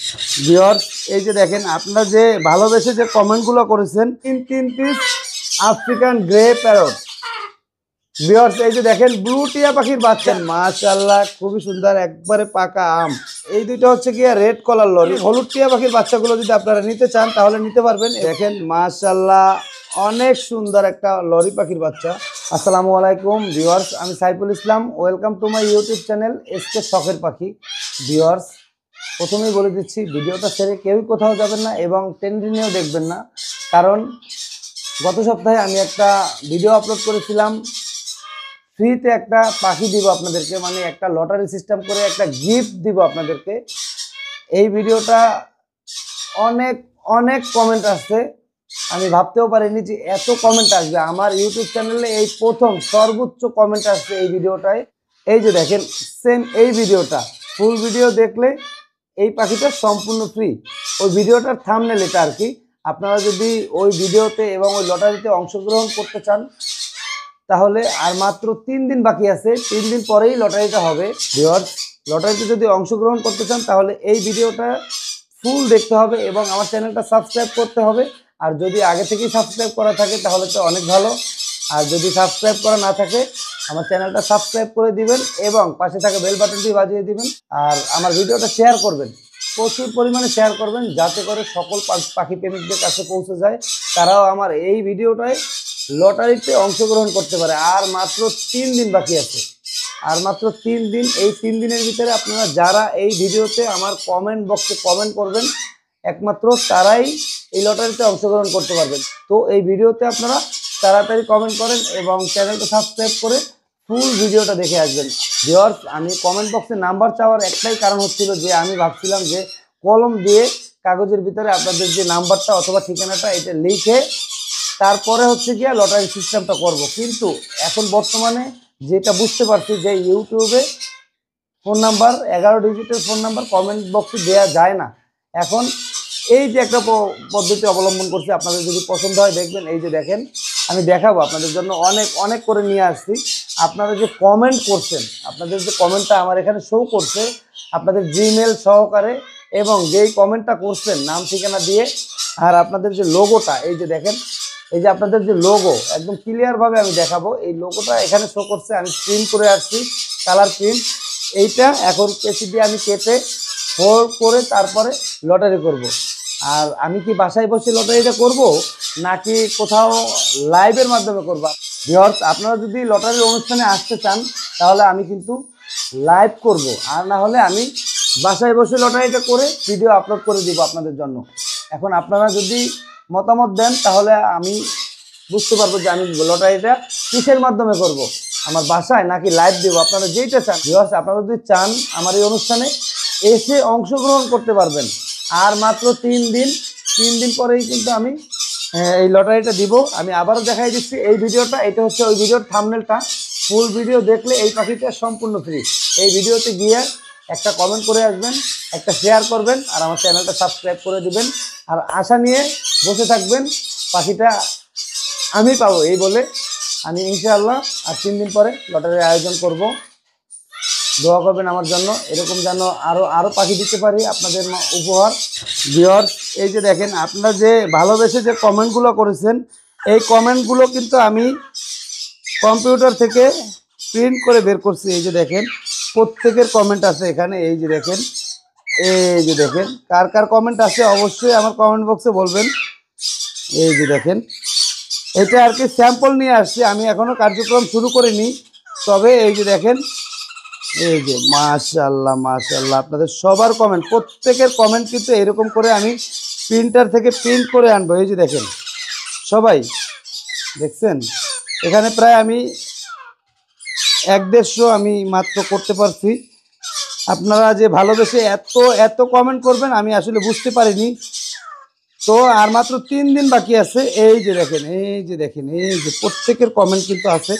Viewers এই যে দেখেন আপনারা যে ভালোবেসে যে কমেন্টগুলো করেছেন তিন piece African grey parrot. Viewers এই যে দেখেন ব্লু টিয়া পাখির বাচ্চা, মাশাআল্লাহ খুবই সুন্দর, একবারে পাকা আম। এই দুইটা হচ্ছে গিয়া রেড কলার লরি। হলুদ টিয়া পাখির বাচ্চাগুলো যদি আপনারা নিতে চান তাহলে নিতে পারবেন। দেখেন মাশাআল্লাহ অনেক সুন্দর একটা লরি পাখির বাচ্চা। আসসালামু আলাইকুম ভিউয়ার্স, আমি Saiful Islam. Welcome to my YouTube channel SK শখের পাখি। ভিউয়ার্স প্রথমেই বলে দিচ্ছি, ভিডিওটা ছেড়ে কেউই কোথাও যাবেন না এবং টেন্ডিংয়েও দেখবেন না, কারণ গত সপ্তাহে আমি একটা ভিডিও আপলোড করেছিলাম, ফ্রিতে একটা পাখি দিব আপনাদেরকে, মানে একটা লটারি সিস্টেম করে একটা গিফট দিব আপনাদেরকে। এই ভিডিওটা অনেক অনেক কমেন্ট আসছে, আমি ভাবতেও পারিনি যে এত কমেন্ট আসবে। আমার ইউটিউব চ্যানেলে এই প্রথম সর্বোচ্চ কমেন্ট আসছে এই ভিডিওটায়। এই যে দেখেন সেম এই ভিডিওটা, ফুল ভিডিও দেখলে এই পাখিটা সম্পূর্ণ ফ্রি। ওই ভিডিওটার থাম্বনেল এটা আর কি। আপনারা যদি ওই ভিডিওতে এবং ওই লটারিতে অংশগ্রহণ করতে চান তাহলে আর মাত্র 3 দিন বাকি আছে, 3 দিন পরেই লটারিটা হবে। ভিউয়ার্স লটারিতে যদি অংশগ্রহণ করতে চান তাহলে এই ভিডিওটা ফুল দেখতে হবে এবং আমার চ্যানেলটা সাবস্ক্রাইব করতে হবে। আর যদি আগে থেকেই সাবস্ক্রাইব করা থাকে তাহলে তো অনেক ভালো, আর যদি সাবস্ক্রাইব করা না থাকে আমার চ্যানেলটা সাবস্ক্রাইব করে দিবেন এবং পাশে থাকা বেল বাটনটি বাজিয়ে দিবেন। আর আমার ভিডিওটা শেয়ার করবেন, প্রচুর পরিমাণে শেয়ার করবেন, যাতে করে সকল পাখি প্রেমিকদের কাছে পৌঁছে যায়, তারাও আমার এই ভিডিওটায় লটারিতে অংশগ্রহণ করতে পারে। আর মাত্র 3 দিন বাকি আছে, আর মাত্র 3 দিন। এই 3 দিনের ভিতরে আপনারা যারা এই ভিডিওতে আমার কমেন্ট বক্সে কমেন্ট করবেন একমাত্র তারাই এই লটারিতে অংশগ্রহণ করতে পারবেন। তো এই ভিডিওতে আপনারা তাড়াতাড়ি কমেন্ট করেন এবং চ্যানেলটা সাবস্ক্রাইব করে ফুল ভিডিওটা দেখে আসবেন। ভিউয়ার্স আমি কমেন্ট বক্সে নাম্বার চাওয়ার একটাই কারণ হচ্ছিল যে আমি ভাবছিলাম যে কলম দিয়ে কাগজের ভিতরে আপনাদের যে নাম্বারটা অথবা ঠিকানাটা এটা লিখে তারপরে হচ্ছে গিয়া লটারি সিস্টেমটা করব, কিন্তু এখন বর্তমানে যেটা বুঝতে পারছি যে ইউটিউবে ফোন নাম্বার 11 ডিজিটের ফোন নাম্বার কমেন্ট বক্সে দেওয়া যায় না। এখন এই যে একটা পদ্ধতি অবলম্বন করছি, আপনাদের যদি পছন্দ হয় দেখবেন। এই যে দেখেন আমি দেখাবো আপনাদের জন্য, অনেক অনেক করে নিয়ে আসছি। আপনারা যে কমেন্ট করছেন, আপনাদের যে কমেন্টটা আমার এখানে শো করছে আপনাদের জিমেল সহকারে, এবং যেই কমেন্টটা করছেন নাম ঠিকানা দিয়ে, আর আপনাদের যে লোগোটা এই যে দেখেন, এই যে আপনাদের যে লোগো একদম ক্লিয়ারভাবে আমি দেখাবো। এই লোগোটা এখানে শো করছে, আমি প্রিন্ট করে আসছি, কালার প্রিন্ট। এইটা এখন কেসি দিয়ে আমি কেটে ফোল্ড করে তারপরে লটারি করব। আর আমি কি বাসায় বসে লটারিটা করব নাকি কোথাও লাইভের মাধ্যমে করব? ভিউয়ার্স আপনারা যদি লটারির অনুষ্ঠানে আসতে চান তাহলে আমি কিন্তু লাইভ করব, আর না হলে আমি বাসায় বসে লটারিটা করে ভিডিও আপলোড করে দিব আপনাদের জন্য। এখন আপনারা যদি মতামত দেন তাহলে আমি বুঝতে পারবো যে আমি লটারিটা কিসের মাধ্যমে করব, আমার বাসায় নাকি লাইভ দেব। আপনারা যেইটা চান। ভিউয়ার্স আপনারা যদি চান আমার এই অনুষ্ঠানে এসে অংশগ্রহণ করতে পারবেন। আর মাত্র 3 দিন, 3 দিন পরেই কিন্তু আমি এই লটারিটা দিব। আমি আবারও দেখাই দিচ্ছি এই ভিডিওটা, এটা হচ্ছে ওই ভিডিওর থাম্বনেলটা। ফুল ভিডিও দেখলে এই পাখিটা সম্পূর্ণ ফ্রি। এই ভিডিওতে গিয়ে একটা কমেন্ট করে আসবেন, একটা শেয়ার করবেন, আর আমার চ্যানেলটা সাবস্ক্রাইব করে দিবেন। আর আশা নিয়ে বসে থাকবেন পাখিটা আমি পাবো এই বলে। আমি ইনশাআল্লাহ আর 3 দিন পরে লটারির আয়োজন করব। দোয়া করবেন আমার জন্য, এরকম যেন আরও পাখি দিতে পারি আপনাদের উপহার। ভিউয়ার্স এই যে দেখেন আপনারা যে ভালোবেসে যে কমেন্টগুলো করেছেন এই কমেন্টগুলো কিন্তু আমি কম্পিউটার থেকে প্রিন্ট করে বের করছি। এই যে দেখেন প্রত্যেকের কমেন্ট আছে এখানে। এই যে দেখেন, এই যে দেখেন কার কার কমেন্ট আছে অবশ্যই আমার কমেন্ট বক্সে বলবেন। এই যে দেখেন এটা আর কি স্যাম্পল নিয়ে আসছি, আমি এখনও কার্যক্রম শুরু করিনি। তবে এই যে দেখেন, এই যে মাশাআল্লাহ মাশাআল্লাহ আপনাদের সবার কমেন্ট, প্রত্যেকের কমেন্ট কিন্তু এরকম করে আমি প্রিন্টার থেকে প্রিন্ট করে আনবো। এই যে দেখেন সবাই দেখছেন, এখানে প্রায় আমি 1-150 আমি মাত্র করতে পারছি। আপনারা যে ভালোবেসে এত এত কমেন্ট করবেন আমি আসলে বুঝতে পারিনি। তো আর মাত্র 3 দিন বাকি আছে। এই যে দেখেন, এই যে দেখেন, এই যে প্রত্যেকের কমেন্ট কিন্তু আছে,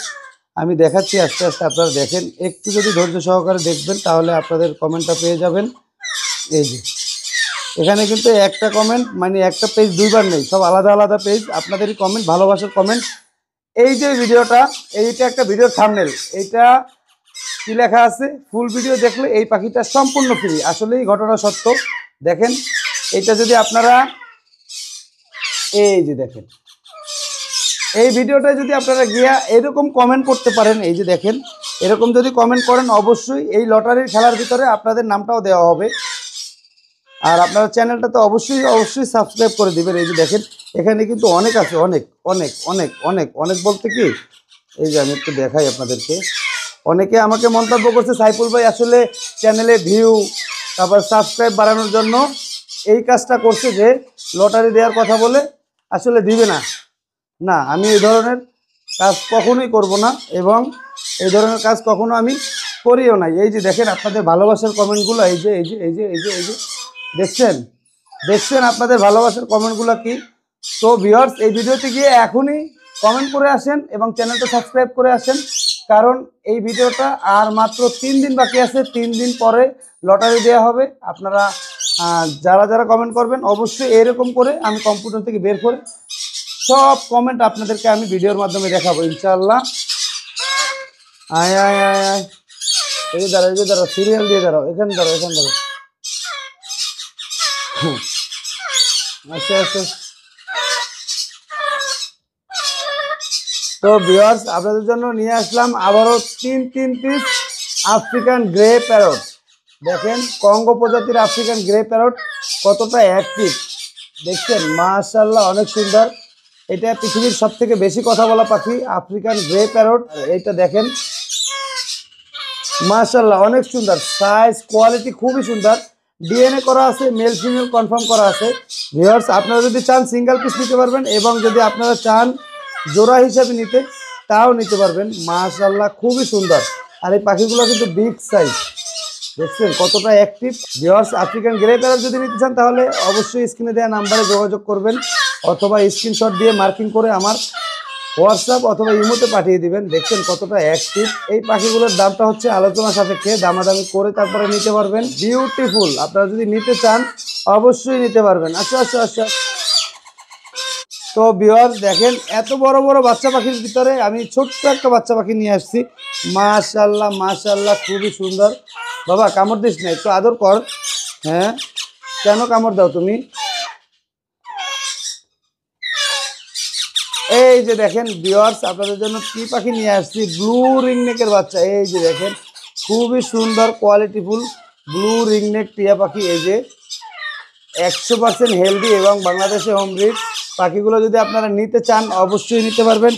আমি দেখাচ্ছি আস্তে আস্তে। আপনারা দেখেন, একটু যদি ধৈর্য সহকারে দেখবেন তাহলে আপনাদের কমেন্টটা পেয়ে যাবেন। এই যে এখানে কিন্তু একটা কমেন্ট মানে একটা পেজ দুইবার নেই, সব আলাদা আলাদা পেজ, আপনাদেরই কমেন্ট, ভালোবাসার কমেন্ট। এই যে ভিডিওটা, এইটা একটা ভিডিওর থাম্বনেল। এইটা কি লেখা আছে? ফুল ভিডিও দেখলে এই পাখিটা সম্পূর্ণ ফ্রি। আসলেই ঘটনা সত্য, দেখেন এটা যদি আপনারা এই যে দেখেন এই ভিডিওটা যদি আপনারা গিয়া এরকম কমেন্ট করতে পারেন, এই যে দেখেন এরকম যদি কমেন্ট করেন অবশ্যই এই লটারির খেলার ভিতরে আপনাদের নামটাও দেওয়া হবে। আর আপনারা চ্যানেলটা তো অবশ্যই সাবস্ক্রাইব করে দিবেন। এই যে দেখেন এখানে কিন্তু অনেক আছে, অনেক অনেক অনেক অনেক অনেক বলতে কি, এই যে আমি একটু দেখাই আপনাদেরকে। অনেকে আমাকে মন্তব্য করছে সাইফুল ভাই আসলে চ্যানেলে ভিউ তারপর সাবস্ক্রাইব বাড়ানোর জন্য এই কাজটা করছে যে লটারি দেওয়ার কথা বলে আসলে দিবে না। না, আমি এই ধরনের কাজ কখনোই করব না এবং এই ধরনের কাজ কখনো আমি করিও নাই। এই যে দেখেন আপনাদের ভালোবাসার কমেন্টগুলো, এই যে এই যে এই যে এই যে এই যে দেখছেন আপনাদের ভালোবাসার কমেন্টগুলো কি। তো ভিউয়ার্স এই ভিডিওতে গিয়ে এখনই কমেন্ট করে আসেন এবং চ্যানেলটা সাবস্ক্রাইব করে আসেন, কারণ এই ভিডিওটা আর মাত্র 3 দিন বাকি আছে। 3 দিন পরে লটারি দেওয়া হবে। আপনারা যারা যারা কমেন্ট করবেন অবশ্যই এরকম করে আমি কম্পিউটার থেকে বের করে সব কমেন্ট আপনাদেরকে আমি ভিডিওর মাধ্যমে দেখাবো ইনশাআল্লাহ। আয় আয় আয় আয়, এই যে দাঁড়াও সিরিয়াল দিয়ে দাঁড়াও, এখানে দাঁড়াও আচ্ছা আচ্ছা। তো ভিউয়ার্স আপনাদের জন্য নিয়ে আসলাম আবারও 3 পিস আফ্রিকান গ্রে প্যারট। দেখেন কঙ্গো প্রজাতির আফ্রিকান গ্রে প্যারট কতটা অ্যাক্টিভ দেখছেন, মাশাআল্লাহ অনেক সুন্দর। এটা পৃথিবীর সবথেকে বেশি কথা বলা পাখি আফ্রিকান গ্রে প্যারট। এইটা দেখেন মাশাআল্লাহ অনেক সুন্দর, সাইজ কোয়ালিটি খুবই সুন্দর। ডিএনএ করা আছে, মেল ফিমেল কনফার্ম করা আছে। ভিউয়ার্স আপনারা যদি চান সিঙ্গেল পিস নিতে পারবেন এবং যদি আপনারা চান জোড়া হিসাবে নিতে তাও নিতে পারবেন। মাশাআল্লাহ খুবই সুন্দর। আর এই পাখিগুলো কিন্তু বিগ সাইজ, দেখছেন কতটা active. Viewers African grey parrot যদি নিতে চান তাহলে অবশ্যই স্ক্রিনে দেওয়া নাম্বারে যোগাযোগ করবেন অথবা স্ক্রিনশট দিয়ে মার্কিং করে আমার হোয়াটসঅ্যাপ অথবা ইমোতে পাঠিয়ে দিবেন। দেখছেন কতটা অ্যাক্টিভ। এই পাখিগুলোর দামটা হচ্ছে আলোচনা সাপেক্ষে, দামাদামি করে তারপরে নিতে পারবেন। বিউটিফুল, আপনারা যদি নিতে চান অবশ্যই নিতে পারবেন। আচ্ছা আচ্ছা আচ্ছা। তো ভিউয়ার্স দেখেন এত বড় বড় বাচ্চা পাখির ভিতরে আমি ছোট্ট একটা বাচ্চা পাখি নিয়ে আসছি। মাশাআল্লাহ মাশাআল্লাহ খুবই সুন্দর। বাবা কামড় দিস না, একটু আদর কর। হ্যাঁ কেন কামড় দাও তুমি? এই যে দেখেন ভিউয়ার্স আপনাদের জন্য কি পাখি নিয়ে আসছি, ব্লু রিংনেকের বাচ্চা। এই যে দেখেন খুবই সুন্দর কোয়ালিটিফুল ব্লু রিংনেক টিয়া পাখি। এই যে 100% হেলদি এবং বাংলাদেশে হোম ব্রিড। পাখিগুলো যদি আপনারা নিতে চান অবশ্যই নিতে পারবেন।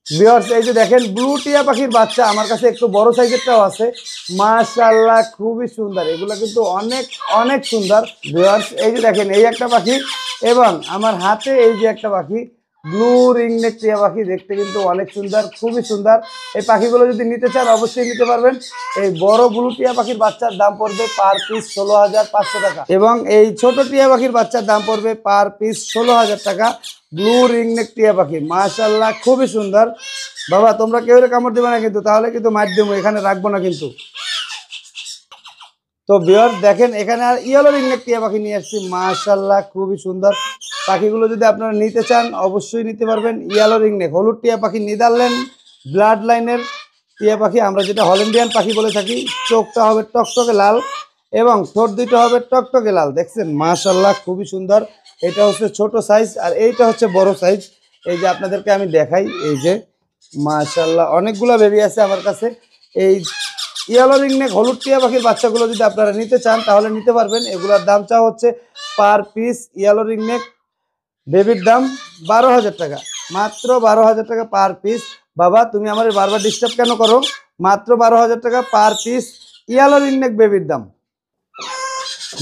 ভিউয়ার্স এই যে দেখেন ব্লু টিয়া পাখির বাচ্চা আমার কাছে একটু বড় সাইজেরটাও আছে। মাশাআল্লাহ খুবই সুন্দর, এগুলো কিন্তু অনেক অনেক সুন্দর। ভিউয়ার্স এই যে দেখেন এই একটা পাখি এবং আমার হাতে এই যে একটা পাখি ব্লু রিংনেক টিয়া পাখি, দেখতে কিন্তু অনেক সুন্দর, খুবই সুন্দর। এই পাখিগুলো যদি নিতে চান অবশ্যই নিতে পারবেন। এই বড় ব্লু টিয়া পাখির বাচ্চার দাম পড়বে পার পিস 16,500 টাকা এবং এই ছোট টিয়া পাখির বাচ্চার দাম পড়বে পার পিস 16,000 টাকা। ব্লু রিংনেক টিয়া পাখি মাশাআল্লাহ খুবই সুন্দর। বাবা তোমরা কেউ কামড় দেবে না কিন্তু, তাহলে কিন্তু মার দেবো, এখানে রাখবো না কিন্তু। তো ভিউয়ার্স দেখেন এখানে আর ইয়েলো রিংনেক টিয়া পাখি নিয়ে আসছি। মাশাআল্লাহ খুবই সুন্দর। পাখিগুলো যদি আপনারা নিতে চান অবশ্যই নিতে পারবেন। ইয়েলো রিংনেক হলুদ টিয়া পাখি, নেদারল্যান্ড ব্লাড লাইনের টিয়া পাখি, আমরা যেটা হল্যান্ডিয়ান পাখি বলে থাকি। চোখটা হবে টকটকে লাল এবং ঠোঁট দুটো হবে টকটকে লাল। দেখছেন মাশাআল্লাহ খুবই সুন্দর। এটা হচ্ছে ছোট সাইজ আর এইটা হচ্ছে বড় সাইজ। এই যে আপনাদেরকে আমি দেখাই, এই যে মাশাআল্লাহ অনেকগুলো বেবি আছে আমার কাছে। এই ইয়েলো রিংনেক হলুদ টিয়া পাখির বাচ্চাগুলো যদি আপনারা নিতে চান তাহলে নিতে পারবেন। এগুলোর দাম চা হচ্ছে পার পিস ইয়েলো রিংনেক বেবির দাম 12,000 টাকা, মাত্র 12,000 টাকা পার পিস। বাবা তুমি আমার বারবার ডিস্টার্ব কেন করো? মাত্র 12,000 টাকা পার পিস ইয়েলো রিংনেক বেবির দাম।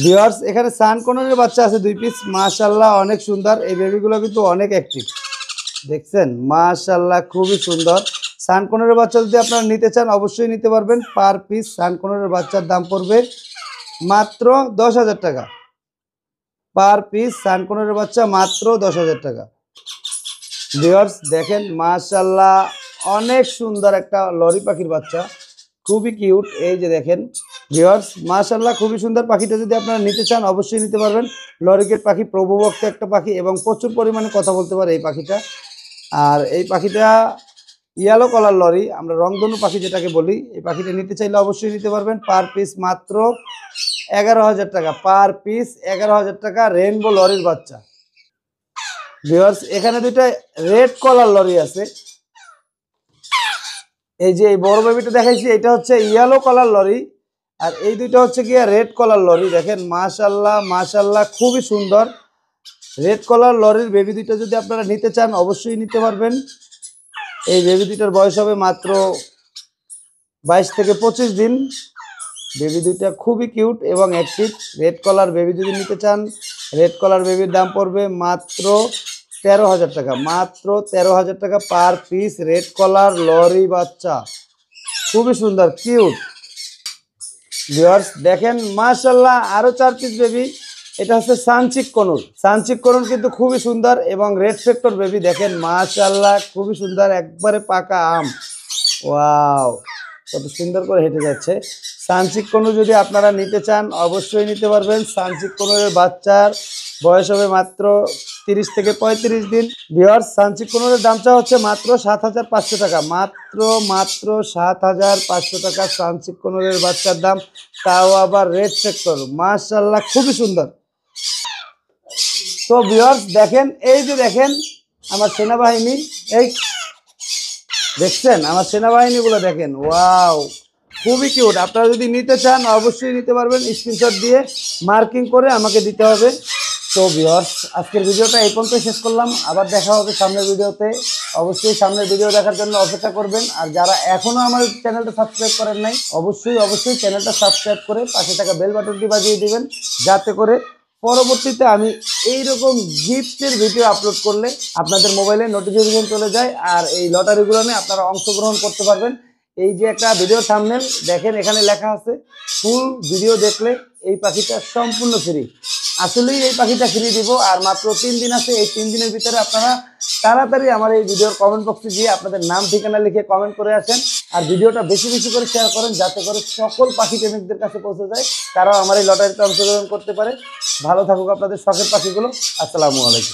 ভিউয়ার্স এখানে সানকনের বাচ্চা আছে 2 পিস। মাশাআল্লাহ অনেক সুন্দর, এই বেবিগুলো কিন্তু অনেক অ্যাক্টিভ। দেখছেন মাশাআল্লাহ খুবই সুন্দর। সানকনের বাচ্চা যদি আপনারা নিতে চান অবশ্যই নিতে পারবেন। পার পিস সানকনের বাচ্চার দাম পড়বে মাত্র 10,000 টাকা। পার পিস সানকনের বাচ্চা মাত্র 10,000 টাকা। ভিউয়ার্স দেখেন মাশাআল্লাহ অনেক সুন্দর একটা লরি পাখির বাচ্চা, খুবই কিউট। এই যে দেখেন ভিউয়ার্স মাশাআল্লাহ খুবই সুন্দর। পাখিটা যদি আপনারা নিতে চান অবশ্যই নিতে পারবেন। লরিকেট পাখি, প্রভুভক্ত একটা পাখি এবং প্রচুর পরিমাণে কথা বলতে পারে এই পাখিটা। আর এই পাখিটা ইয়েলো কালার লরি, আমরা রংধনু পাখি যেটাকে বলি, এই পাখিটা নিতে চাইলে অবশ্যই নিতে পারবেন। পার পিস মাত্র 11,000 টাকা, পার পিস 11,000 টাকা। রেইনবো লরির বাচ্চা। ভিউয়ার্স এখানে দুইটা রেড কালার লরি আছে। এই যে এই বড় বেবিটা দেখাইছি এটা হচ্ছে ইয়েলো কালার লরি, আর এই দুইটা হচ্ছে গিয়া রেড কালার লরি। দেখেন মাশাল্লাহ মাশাল্লাহ, খুবই সুন্দর। রেড কালার লরির বেবি দুইটা যদি আপনারা নিতে চান অবশ্যই নিতে পারবেন। এই বেবি দুইটার বয়স হবে মাত্র 22 থেকে 25 দিন। বেবি দুইটা খুবই কিউট এবং অ্যাক্টিভ। রেড কালার বেবি যদি নিতে চান, রেড কালার বেবির দাম পড়বে মাত্র 13,000 টাকা, মাত্র 13,000 টাকা per piece. Red colour lorry বাচ্চা, খুবই সুন্দর কিউট। ভিউয়ার্স দেখেন মাশাল্লাহ, আরো 4 পিস বেবি। এটা হচ্ছে সানচিক কনুর। সানচিক কনুর কিন্তু খুবই সুন্দর এবং রেড ফ্যাক্টর বেবি। দেখেন মাশাল্লাহ, খুবই সুন্দর, একবারে পাকা আম। ওয়াও, কত সুন্দর করে হেঁটে যাচ্ছে। সানচিক কনু যদি আপনারা নিতে চান অবশ্যই নিতে পারবেন। সানচিক কনুরের বাচ্চার বয়স হবে মাত্র 30 থেকে 35 দিন। ভিউয়ার্স সানচিক কনুরের দামটা হচ্ছে মাত্র 7,500 টাকা, মাত্র 7,500 টাকা সানচিক কনুরের বাচ্চার দাম, তাও আবার রেড ফ্যাক্টর। মাশাআল্লাহ, খুবই সুন্দর। তো ভিউয়ার্স দেখেন, এই যে দেখেন আমার সেনাবাহিনী, এই দেখছেন আমার সেনাবাহিনীগুলো দেখেন, ওয়াও খুবই কিউট। আপনারা যদি নিতে চান অবশ্যই নিতে পারবেন, স্ক্রিনশট দিয়ে মার্কিং করে আমাকে দিতে হবে। তো ভিউয়ার্স আজকের ভিডিওটা এই পর্যন্ত শেষ করলাম, আবার দেখা হবে সামনের ভিডিওতে। অবশ্যই সামনের ভিডিও দেখার জন্য অপেক্ষা করবেন। আর যারা এখনও আমার চ্যানেলটা সাবস্ক্রাইব করেন নাই অবশ্যই চ্যানেলটা সাবস্ক্রাইব করে পাশে থাকা বেল বাটনটি বাজিয়ে দিবেন, যাতে করে পরবর্তীতে আমি এইরকম গিফটের ভিডিও আপলোড করলে আপনাদের মোবাইলে নোটিফিকেশন চলে যায়, আর এই লটারিগুলো নিয়ে আপনারা অংশগ্রহণ করতে পারবেন। এই যে একটা ভিডিও থাম্বনেল দেখেন, এখানে লেখা আছে ফুল ভিডিও দেখলে এই পাখিটা সম্পূর্ণ ফ্রি। আসলেই এই পাখিটা ফ্রি দিব, আর মাত্র 3 দিন আছে। এই 3 দিনের ভিতরে আপনারা তাড়াতাড়ি আমার এই ভিডিওর কমেন্ট বক্সে গিয়ে আপনাদের নাম ঠিকানা লিখে কমেন্ট করে আসেন, আর ভিডিওটা বেশি বেশি করে শেয়ার করেন, যাতে করে সকল পাখি প্রেমিকদের কাছে পৌঁছে যায়, তারাও আমার এই লটারিতে অংশগ্রহণ করতে পারে। ভালো থাকুক আপনাদের শখের পাখিগুলো। আসসালামু আলাইকুম।